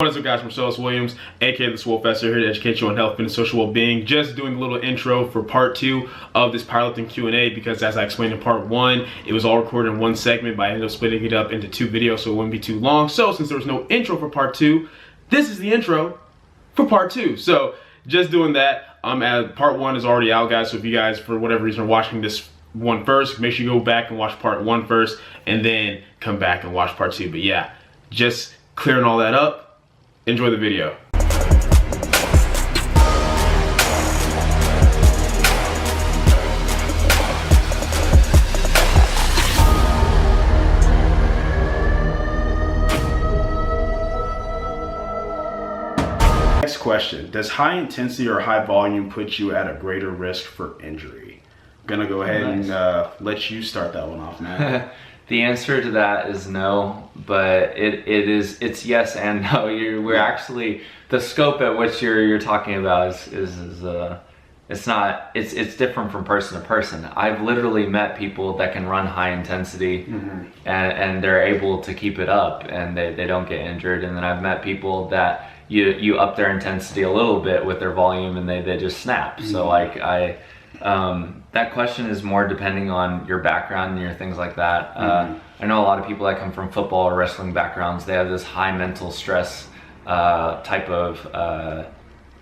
What is up, guys? Marcellus Williams, aka TheSwolefessor, here to educate you on health, fitness, social well-being. Just doing a little intro for part 2 of this powerlifting Q&A because, as I explained in part 1, it was all recorded in one segment, but I ended up splitting it up into 2 videos so it wouldn't be too long. So since there was no intro for part 2, this is the intro for part 2. So just doing that. Part 1 is already out, guys. So if you guys, for whatever reason, are watching this one first, make sure you go back and watch part 1 first, and then come back and watch part 2. But yeah, just clearing all that up. Enjoy the video. Next question, does high intensity or high volume put you at a greater risk for injury? I'm gonna go ahead and let you start that one off, man. The answer to that is no, but it's yes and no. We're actually, the scope at which you're talking about it's different from person to person. I've literally met people that can run high intensity and they're able to keep it up and they don't get injured. And then I've met people that you up their intensity a little bit with their volume and they just snap. So like that question is more depending on your background and your things like that. I know a lot of people that come from football or wrestling backgrounds, they have this high mental stress type of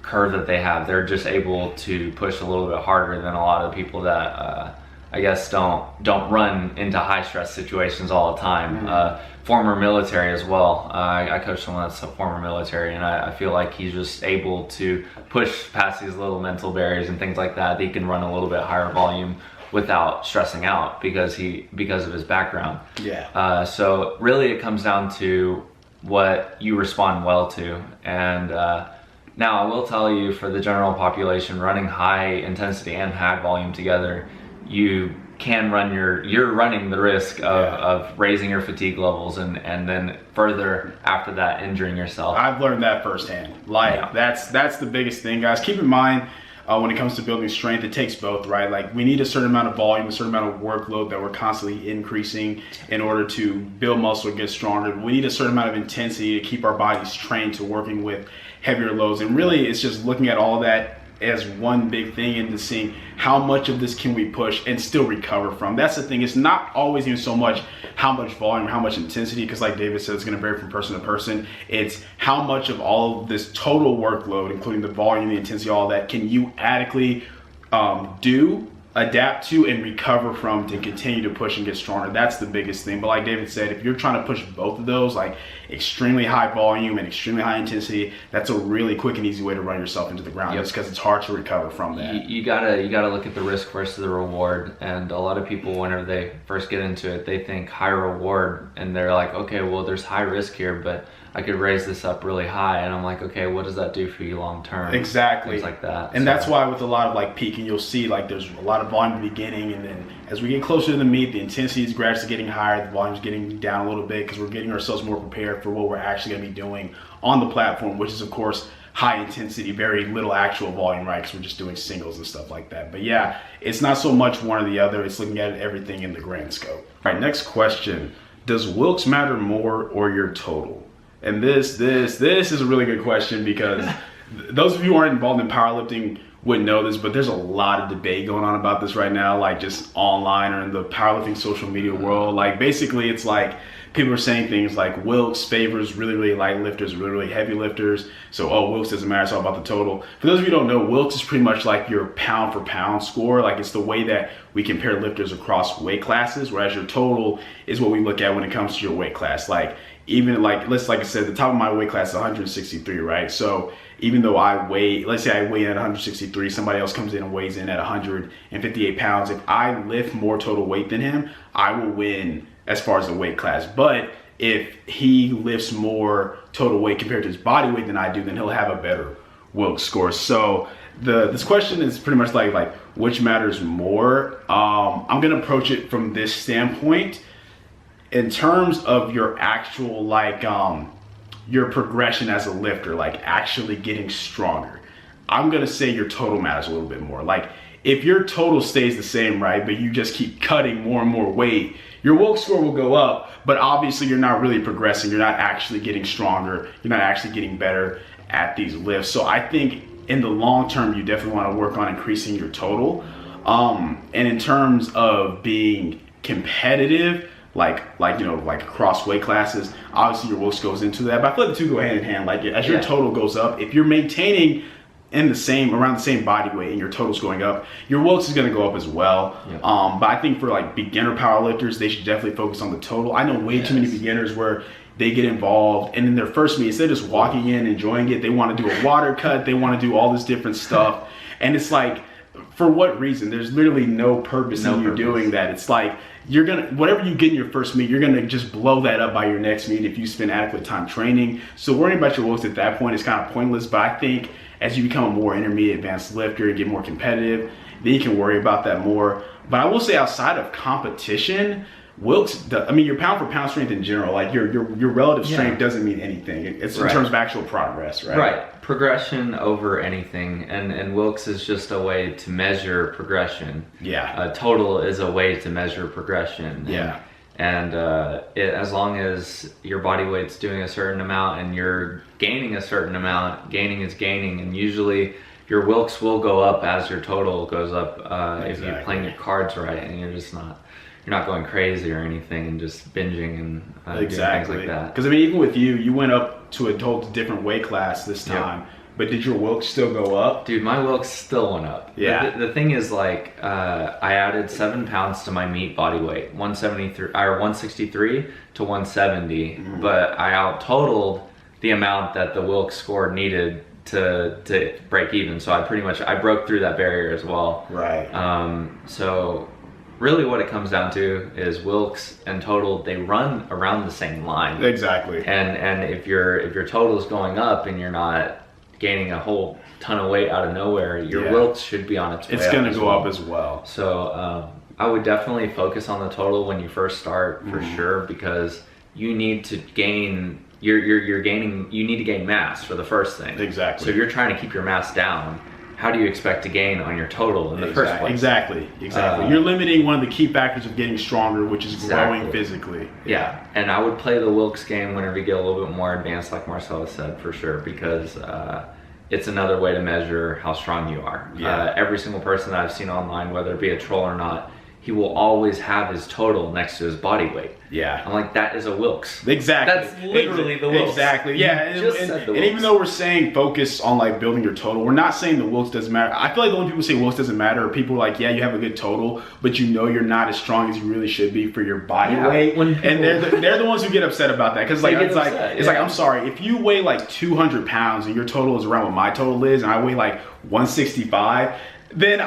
curve that they have. They're just able to push a little bit harder than a lot of people that I guess don't run into high stress situations all the time. Former military as well. I coach someone that's a former military, and I feel like he's just able to push past these little mental barriers and things like that. He can run a little bit higher volume without stressing out because of his background. Yeah. So really, it comes down to what you respond well to. And now I will tell you, for the general population, running high intensity and high volume together, you can run you're running the risk of raising your fatigue levels and then further after that injuring yourself. I've learned that firsthand. That's the biggest thing, guys. Keep in mind when it comes to building strength, it takes both, right? Like, we need a certain amount of volume, a certain amount of workload that we're constantly increasing in order to build muscle and get stronger. We need a certain amount of intensity to keep our bodies trained to working with heavier loads. And really, it's just looking at all that as one big thing and to seeing how much of this can we push and still recover from. That's the thing. It's not always even so much how much volume, how much intensity, because like David said, it's going to vary from person to person. It's how much of all of this total workload, including the volume, the intensity, all that, can you adequately adapt to and recover from to continue to push and get stronger. That's the biggest thing. But like David said, if you're trying to push both of those, like extremely high volume and extremely high intensity, that's a really quick and easy way to run yourself into the ground. Just because it's hard to recover from that. You gotta look at the risk versus the reward. And a lot of people, whenever they first get into it, they think high reward and they're like, okay, well, there's high risk here, but I could raise this up really high. And I'm like, okay, what does that do for you long term? Exactly. Things like that. And that's why with a lot of like peaking, you'll see like there's a lot of volume in the beginning, and then as we get closer to the meet, the intensity is gradually getting higher, the volume's getting down a little bit because we're getting ourselves more prepared for what we're actually going to be doing on the platform, which is of course high intensity, very little actual volume, right? Because we're just doing singles and stuff like that. But yeah, it's not so much one or the other. It's looking at everything in the grand scope. All right, next question. Does Wilks matter more or your total? And this is a really good question because those of you who aren't involved in powerlifting wouldn't know this, but there's a lot of debate going on about this right now, like just online or in the powerlifting social media world. Like basically it's like people are saying things like Wilks favors really light lifters, really heavy lifters. So, oh, Wilks doesn't matter, it's all about the total. For those of you who don't know, Wilks is pretty much like your pound for pound score. Like, it's the way that we compare lifters across weight classes, whereas your total is what we look at when it comes to your weight class. Like, even like I said, the top of my weight class is 163, right? So even though let's say I weigh in at 163, somebody else comes in and weighs in at 158 pounds. If I lift more total weight than him, I will win as far as the weight class. But if he lifts more total weight compared to his body weight than I do, then he'll have a better Wilks score. So this question is pretty much like which matters more. I'm gonna approach it from this standpoint. In terms of your actual your progression as a lifter, like actually getting stronger, I'm gonna say your total matters a little bit more. Like, if your total stays the same, right, but you just keep cutting more and more weight, your Wilks score will go up, but obviously you're not really progressing. You're not actually getting stronger. You're not actually getting better at these lifts. So I think in the long term, you definitely want to work on increasing your total. And in terms of being competitive, like across weight classes, obviously your Wilks goes into that, but I feel like the two go hand in hand. Like as your total goes up, if you're maintaining around the same body weight and your total's going up, your Wilks is going to go up as well. But I think for like beginner powerlifters, they should definitely focus on the total. I know way too many beginners where they get involved, and in their first meet, instead of just walking in, enjoying it, they want to do a water cut, they want to do all this different stuff, and it's like, for what reason? There's literally no purpose in you doing that. It's like, you're gonna, whatever you get in your first meet, you're gonna just blow that up by your next meet if you spend adequate time training. So worrying about your Wilks at that point is kind of pointless, but I think as you become a more intermediate advanced lifter and get more competitive, then you can worry about that more. But I will say, outside of competition, Wilks, your pound for pound strength in general, like your relative strength doesn't mean anything. It's in terms of actual progress, right? Right. Progression over anything, and Wilks is just a way to measure progression. Total is a way to measure progression. And as long as your body weight's doing a certain amount and you're gaining a certain amount, gaining is gaining, and usually your Wilks will go up as your total goes up if you're playing your cards right and you're not going crazy or anything and just binging and doing things like that. Because I mean, even with you went up to a total different weight class this time, but did your Wilks still go up? Dude, my Wilks still went up. The thing is, like, I added 7 pounds to my meat body weight, 163 to 170, but I out totaled the amount that the Wilks score needed to break even. So I broke through that barrier as well. So really what it comes down to is Wilks and total, they run around the same line. And if your total is going up and you're not gaining a whole ton of weight out of nowhere, your Wilks should be on its way up. It's going to go up as well. So I would definitely focus on the total when you first start, for sure, because you need to gain, you need to gain mass for the first thing. So if you're trying to keep your mass down, how do you expect to gain on your total in the first place? Exactly. You're limiting one of the key factors of getting stronger, which is growing physically. And I would play the Wilks game whenever you get a little bit more advanced, like Marcellus said, for sure, because it's another way to measure how strong you are. Every single person that I've seen online, whether it be a troll or not, he will always have his total next to his body weight. I'm like, that is a Wilks. That's literally the Wilks. And even though we're saying focus on like building your total, we're not saying the Wilks doesn't matter. I feel like the only people who say Wilks doesn't matter are people like, you have a good total, but you know you're not as strong as you really should be for your body weight. And they're the ones who get upset about that, because it's like, I'm sorry, if you weigh like 200 pounds and your total is around what my total is, and I weigh like 165. Then,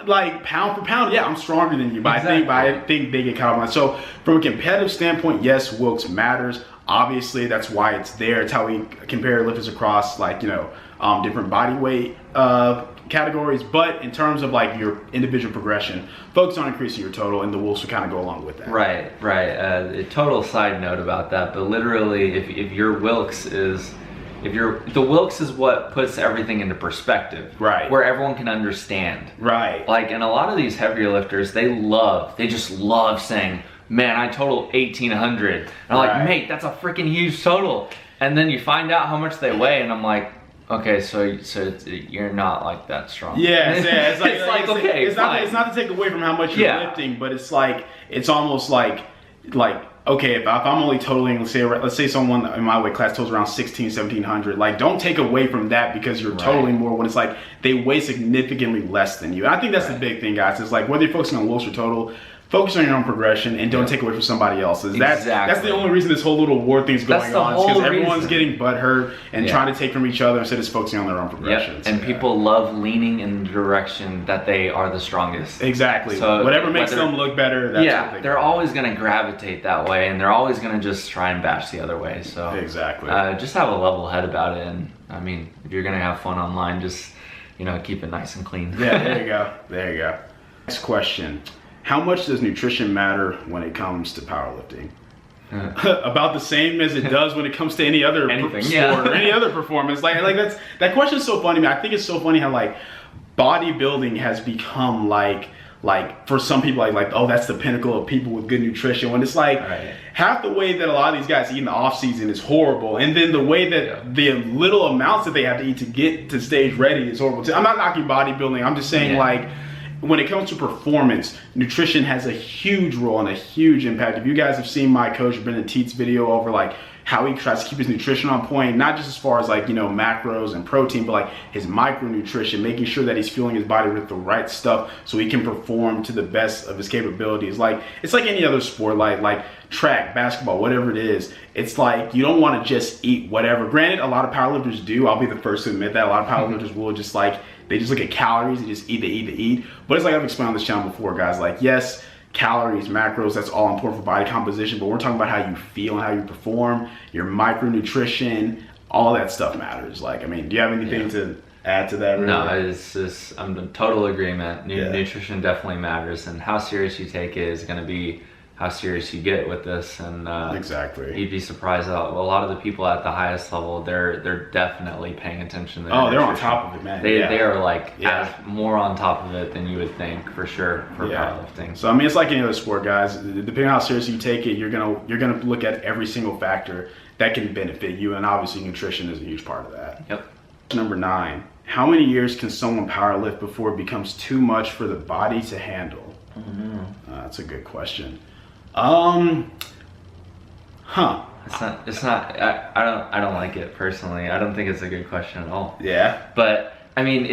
like, pound for pound, I'm stronger than you. But I think they get caught up on that. So, from a competitive standpoint, yes, Wilks matters. Obviously, that's why it's there. It's how we compare lifters across, like, different body weight categories. But in terms of like your individual progression, focus on increasing your total, and the Wilks will kind of go along with that. Right. A total side note about that, but literally, if your Wilks is, the Wilks is what puts everything into perspective, where everyone can understand, like, and a lot of these heavier lifters, they just love saying, man, I totaled 1,800, and I'm like, mate, that's a freaking huge total. And then you find out how much they weigh, and I'm like, okay, so you're not like that strong. It's like okay, it's not to take away from how much you're lifting, but it's like, it's almost like okay, if I'm only totaling, let's say someone in my weight class totals around 1,700, like, don't take away from that because you're totaling more, when it's like they weigh significantly less than you. And I think that's the big thing, guys. It's like, whether you're focusing on Wilks or total, focus on your own progression and don't take away from somebody else's. That's the only reason this whole little war thing's going on, is because everyone's getting butthurt and trying to take from each other instead of focusing on their own progressions. And people love leaning in the direction that they are the strongest. So whatever makes them look better, that's what they're always going to gravitate that way, and they're always going to just try and bash the other way. So just have a level head about it, and I mean, if you're going to have fun online, just keep it nice and clean. There you go. Next question. How much does nutrition matter when it comes to powerlifting? About the same as it does when it comes to any other sport or any other performance. Like that question is so funny to me. I think it's so funny how like bodybuilding has become like like for some people like oh, that's the pinnacle of people with good nutrition, when it's like half the way that a lot of these guys eat in the off season is horrible, and then the way that the little amounts that they have to eat to get to stage ready is horrible too. I'm not knocking bodybuilding, I'm just saying like when it comes to performance, nutrition has a huge role and a huge impact. If you guys have seen my coach Brendan Teet's video over like how he tries to keep his nutrition on point, not just as far as like, you know, macros and protein, but like his micronutrition, making sure that he's fueling his body with the right stuff so he can perform to the best of his capabilities. Like, it's like any other sport, like track, basketball, whatever it is. It's like, you don't want to just eat whatever. Granted, a lot of powerlifters do. I'll be the first to admit that. A lot of powerlifters will just like, they just look at calories, they just eat. But it's like I've explained on this channel before, guys. Like, yes, calories, macros, that's all important for body composition, but we're talking about how you feel and how you perform, your micronutrition, all that stuff matters. Like, I mean, do you have anything to add to that? Really? No, it's just, I'm in total agreement. Nutrition definitely matters, and how serious you take it is going to be how serious you get with this. And exactly, you'd be surprised that a lot of the people at the highest level, they're definitely paying attention to their they're nutrition. on top of it, man. They are like as more on top of it than you would think, for sure, for powerlifting. So I mean, it's like any other sport, guys. Depending on how serious you take it, you're gonna look at every single factor that can benefit you, and obviously nutrition is a huge part of that. Yep. Number 9, how many years can someone powerlift before it becomes too much for the body to handle? That's a good question. It's not. I don't like it personally. I don't think it's a good question at all. Yeah. But I mean,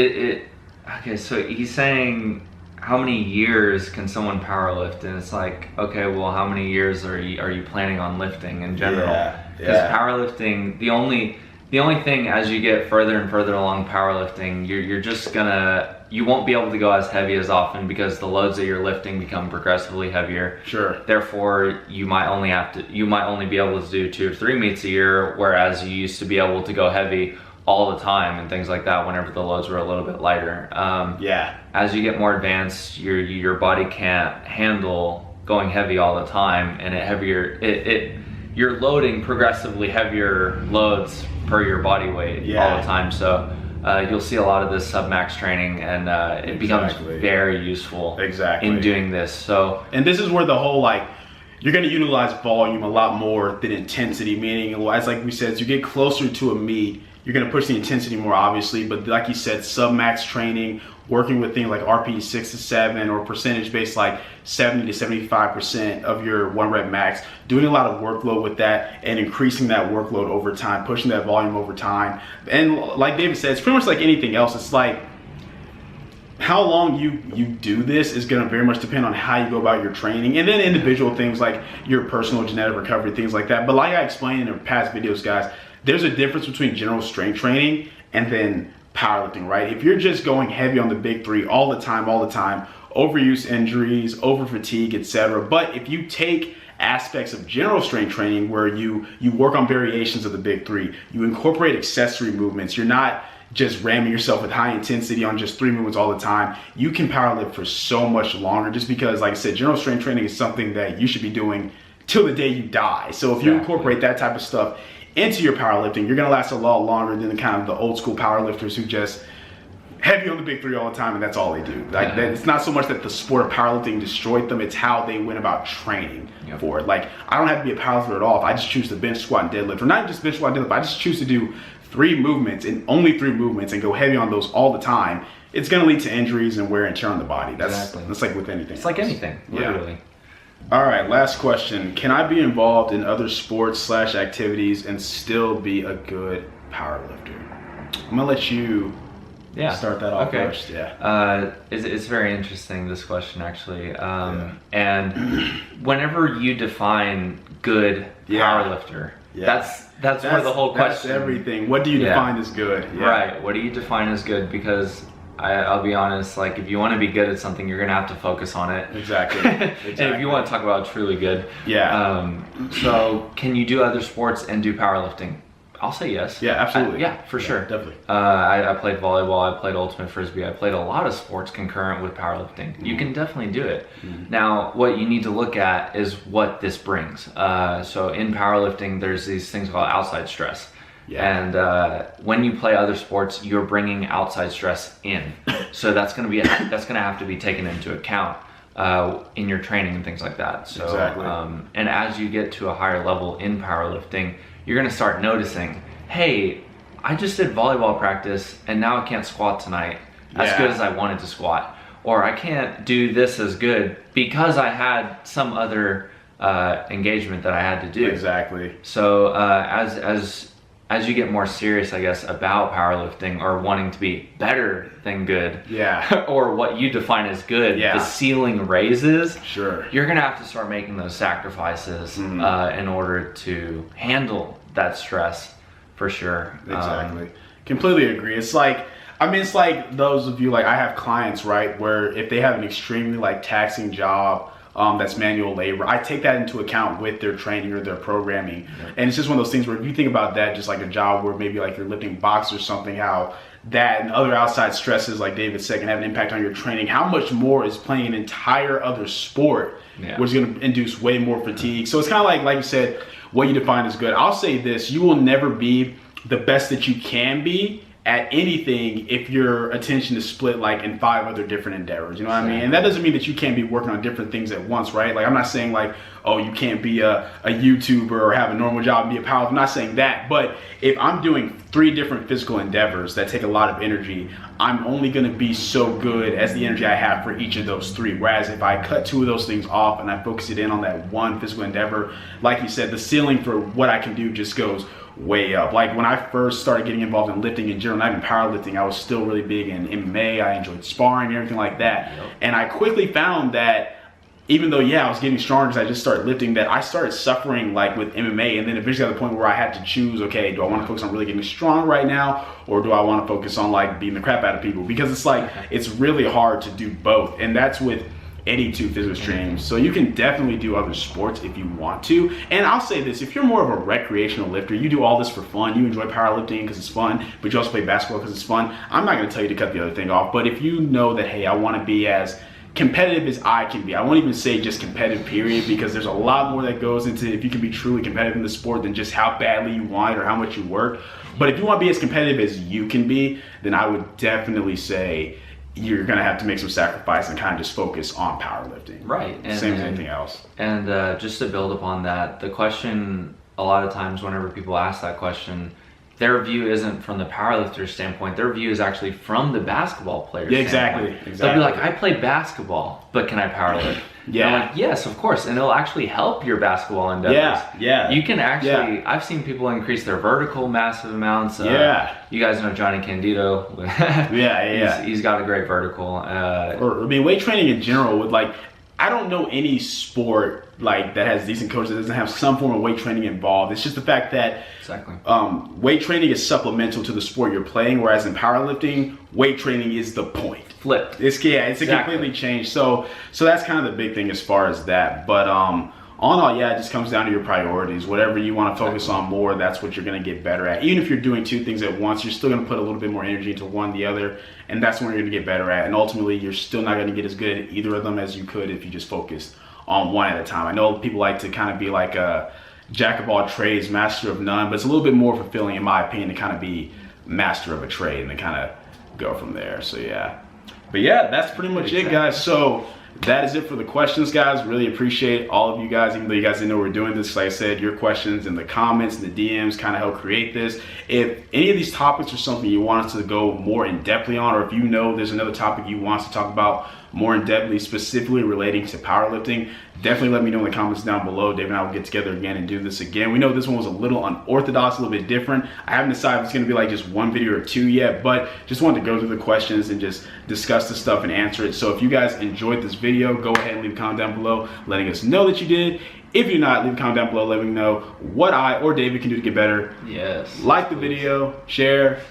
okay, so he's saying how many years can someone powerlift, and it's like, okay, well, how many years are you planning on lifting in general? Because powerlifting, the only thing as you get further and further along powerlifting, you're just you won't be able to go as heavy as often because the loads that you're lifting become progressively heavier. Sure. Therefore, you might only be able to do 2 or 3 meets a year, whereas you used to be able to go heavy all the time and things like that whenever the loads were a little bit lighter. As you get more advanced, your body can't handle going heavy all the time, and you're loading progressively heavier loads per your body weight all the time. So you'll see a lot of this submax training, and it becomes very useful in doing this. So, and this is where the whole like, you're going to utilize volume a lot more than intensity, meaning, as like we said, as you get closer to a meet, you're going to push the intensity more, obviously, but like you said, submax training, working with things like RPE 6 to 7 or percentage based like 70 to 75% of your 1 rep max, doing a lot of workload with that and increasing that workload over time, pushing that volume over time. And like David said, it's pretty much like anything else. It's like how long you do this is going to very much depend on how you go about your training, and then individual things like your personal genetic recovery, things like that. But like I explained in past videos, guys, there's a difference between general strength training and then powerlifting, right? If you're just going heavy on the big 3 all the time, overuse injuries, over fatigue, etc. But if you take aspects of general strength training where you work on variations of the big 3, you incorporate accessory movements, you're not just ramming yourself with high intensity on just 3 movements all the time, you can powerlift for so much longer, just because, like I said, general strength training is something that you should be doing till the day you die. So if you incorporate that type of stuff into your powerlifting, you're gonna last a lot longer than the kind of the old school powerlifters who just heavy on the big 3 all the time and that's all they do. Like it's not so much that the sport of powerlifting destroyed them, it's how they went about training for it. Like, I don't have to be a powerlifter at all if I just choose to bench, squat, and deadlift, or not just bench, squat, and deadlift, I just choose to do 3 movements and only 3 movements and go heavy on those all the time. It's gonna lead to injuries and wear and tear on the body. That's like with anything. It's like anything, literally. All right, last question. Can I be involved in other sports / activities and still be a good powerlifter? I'm gonna let you start that off first. It's very interesting, this question, actually. And whenever you define good powerlifter, that's where the whole question. That's everything. What do you define as good? Right. What do you define as good? Because I'll be honest, like, if you want to be good at something, you're gonna have to focus on it. Exactly. And if you want to talk about truly good, so can you do other sports and do powerlifting? I'll say yes. Yeah, absolutely. For sure. Definitely. I played volleyball, I played ultimate frisbee, I played a lot of sports concurrent with powerlifting. You can definitely do it. Now, what you need to look at is what this brings. So in powerlifting, there's these things called outside stress. And when you play other sports, you're bringing outside stress in. So that's going to have to be taken into account in your training and things like that. So, exactly. And as you get to a higher level in powerlifting, you're going to start noticing, hey, I just did volleyball practice and now I can't squat tonight as good as I wanted to squat. Or I can't do this as good because I had some other engagement that I had to do. Exactly. So as you get more serious, I guess, about powerlifting or wanting to be better than good, or what you define as good, the ceiling raises. Sure. You're gonna have to start making those sacrifices in order to handle that stress, for sure. Exactly. Completely agree. It's like, it's like those of you, like I have clients, right, where if they have an extremely like taxing job, that's manual labor, I take that into account with their training or their programming. And it's just one of those things where if you think about that, just like a job where maybe like you're lifting box or something, how that and other outside stresses, like David said, can have an impact on your training. How much more is playing an entire other sport, which is going to induce way more fatigue. So it's kind of like you said, what you define as good. I'll say this, you will never be the best that you can be at anything if your attention is split like in 5 other different endeavors, you know what I mean? And that doesn't mean that you can't be working on different things at once, right? Like I'm not saying like, oh, you can't be a YouTuber or have a normal job and be a powerlifter. I'm not saying that, but if I'm doing 3 different physical endeavors that take a lot of energy, I'm only gonna be so good as the energy I have for each of those 3. Whereas if I cut 2 of those things off and I focus it in on that one physical endeavor, like you said, the ceiling for what I can do just goes way up. Like when I first started getting involved in lifting in general, not even powerlifting, I was still really big in MMA. I enjoyed sparring and everything like that. And I quickly found that even though, I was getting stronger because I just started lifting, that I started suffering like with MMA, and then eventually got to the point where I had to choose, okay, do I want to focus on really getting strong right now, or do I want to focus on like beating the crap out of people? Because it's like, it's really hard to do both. And that's with any 2 physical streams. So you can definitely do other sports if you want to. And I'll say this, if you're more of a recreational lifter, you do all this for fun, you enjoy powerlifting because it's fun, but you also play basketball because it's fun, I'm not going to tell you to cut the other thing off. But if you know that, hey, I want to be as competitive as I can be, I won't even say just competitive period, because there's a lot more that goes into if you can be truly competitive in the sport than just how badly you want it or how much you work. But if you want to be as competitive as you can be, then I would definitely say you're gonna have to make some sacrifice and kind of just focus on powerlifting. Right. And, same as anything else. And just to build upon that, the question, a lot of times whenever people ask that question, their view isn't from the powerlifter standpoint, their view is actually from the basketball player standpoint. Exactly. They'll be like, I play basketball, but can I powerlift? And I'm like, yes, of course, and it'll actually help your basketball endeavors. You can actually, I've seen people increase their vertical massive amounts. You guys know Johnny Candido. He's got a great vertical. Or weight training in general with like, I don't know any sport like that has decent coaches that doesn't have some form of weight training involved. It's just the fact that weight training is supplemental to the sport you're playing, whereas in powerlifting, weight training is the point. Flipped. It's a completely changed. So that's kind of the big thing as far as that. But all in all, it just comes down to your priorities. Whatever you want to focus on more, that's what you're going to get better at. Even if you're doing 2 things at once, you're still going to put a little bit more energy into one, the other, and that's when you're going to get better at. And ultimately, you're still not going to get as good at either of them as you could if you just focused on one at a time. I know people like to kind of be like a jack of all trades, master of none, but it's a little bit more fulfilling, in my opinion, to kind of be master of a trade and to kind of go from there. So but that's pretty much it, guys. So that is it for the questions, guys. Really appreciate all of you guys, even though you guys didn't know we were doing this. Like I said, your questions in the comments and the DMs kind of help create this. If any of these topics are something you want us to go more in-depthly on, or if you know there's another topic you want us to talk about more in-depthly, specifically relating to powerlifting, definitely let me know in the comments down below. Dave and I will get together again and do this again. We know this one was a little unorthodox, a little bit different. I haven't decided if it's going to be like just 1 video or 2 yet, but just wanted to go through the questions and just discuss the stuff and answer it. So if you guys enjoyed this video, go ahead and leave a comment down below letting us know that you did. If you're not, leave a comment down below letting me know what I or David can do to get better. Like the video, share,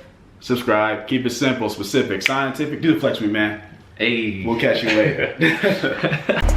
subscribe, keep it simple, specific, scientific. Do the flex with me, man. Hey. We'll catch you later.